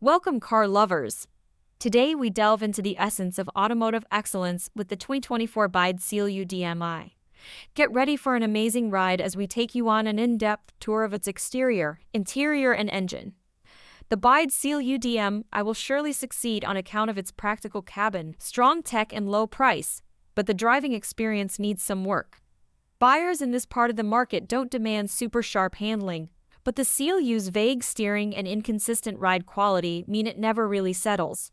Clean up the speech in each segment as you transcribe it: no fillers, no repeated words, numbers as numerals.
Welcome, car lovers. Today we delve into the essence of automotive excellence with the 2024 BYD Seal U DM-i. Get ready for an amazing ride as we take you on an in-depth tour of its exterior, interior, and engine. The BYD Seal U DM-i will surely succeed on account of its practical cabin, strong tech, and low price, but the driving experience needs some work. Buyers in this part of the market don't demand super sharp handling, but the Seal U's vague steering and inconsistent ride quality mean it never really settles.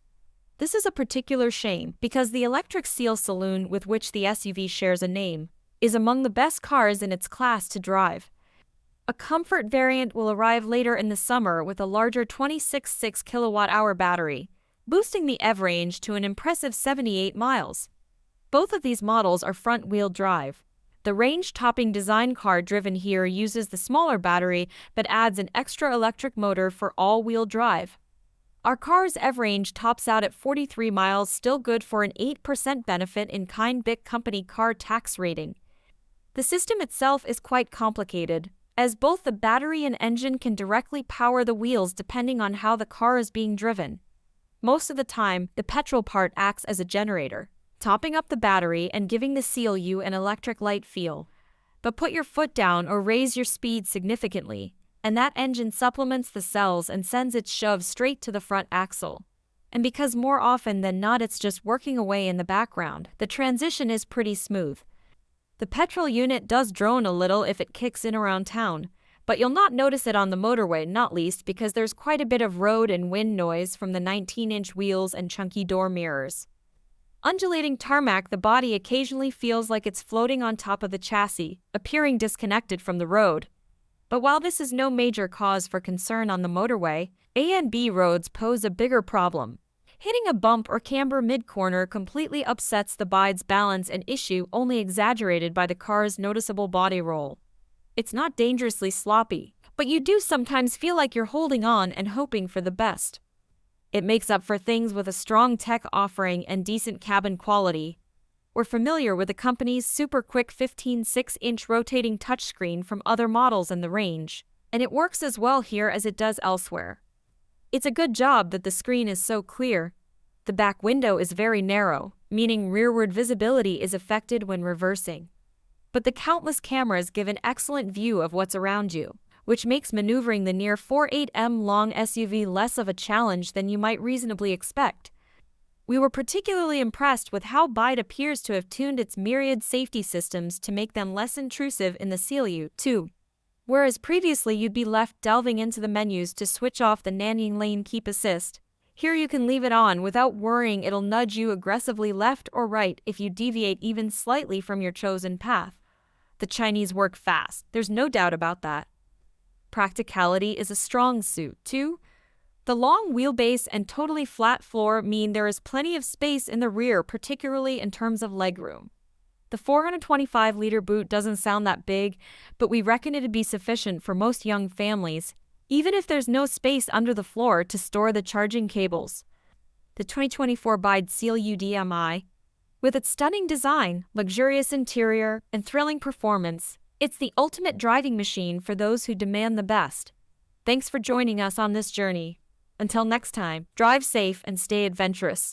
This is a particular shame because the electric Seal Saloon, with which the SUV shares a name, is among the best cars in its class to drive. A comfort variant will arrive later in the summer with a larger 26.6 kilowatt-hour battery, boosting the EV range to an impressive 78 miles. Both of these models are front-wheel drive. The range-topping design car driven here uses the smaller battery but adds an extra electric motor for all-wheel drive. Our car's EV range tops out at 43 miles, still good for an 8% benefit in kind BIC company car tax rating. The system itself is quite complicated, as both the battery and engine can directly power the wheels depending on how the car is being driven. Most of the time, the petrol part acts as a generator, topping up the battery and giving the Seal U an electric light feel. But put your foot down or raise your speed significantly, and that engine supplements the cells and sends its shove straight to the front axle. And because more often than not it's just working away in the background, the transition is pretty smooth. The petrol unit does drone a little if it kicks in around town, but you'll not notice it on the motorway, not least because there's quite a bit of road and wind noise from the 19-inch wheels and chunky door mirrors. Undulating tarmac, the body occasionally feels like it's floating on top of the chassis, appearing disconnected from the road. But while this is no major cause for concern on the motorway, A and B roads pose a bigger problem. Hitting a bump or camber mid-corner completely upsets the BYD's balance, an issue only exaggerated by the car's noticeable body roll. It's not dangerously sloppy, but you do sometimes feel like you're holding on and hoping for the best. It makes up for things with a strong tech offering and decent cabin quality. We're familiar with the company's super quick 15.6-inch rotating touchscreen from other models in the range, and it works as well here as it does elsewhere. It's a good job that the screen is so clear. The back window is very narrow, meaning rearward visibility is affected when reversing. But the countless cameras give an excellent view of what's around you, which makes maneuvering the near 4.8 long SUV less of a challenge than you might reasonably expect. We were particularly impressed with how BYD appears to have tuned its myriad safety systems to make them less intrusive in the Seal U, too. Whereas previously you'd be left delving into the menus to switch off the Nannying Lane Keep Assist, here you can leave it on without worrying it'll nudge you aggressively left or right if you deviate even slightly from your chosen path. The Chinese work fast, there's no doubt about that. Practicality is a strong suit, too. The long wheelbase and totally flat floor mean there is plenty of space in the rear, particularly in terms of legroom. The 425-liter boot doesn't sound that big, but we reckon it'd be sufficient for most young families, even if there's no space under the floor to store the charging cables. The 2024 BYD Seal U DM-i, with its stunning design, luxurious interior, and thrilling performance, it's the ultimate driving machine for those who demand the best. Thanks for joining us on this journey. Until next time, drive safe and stay adventurous.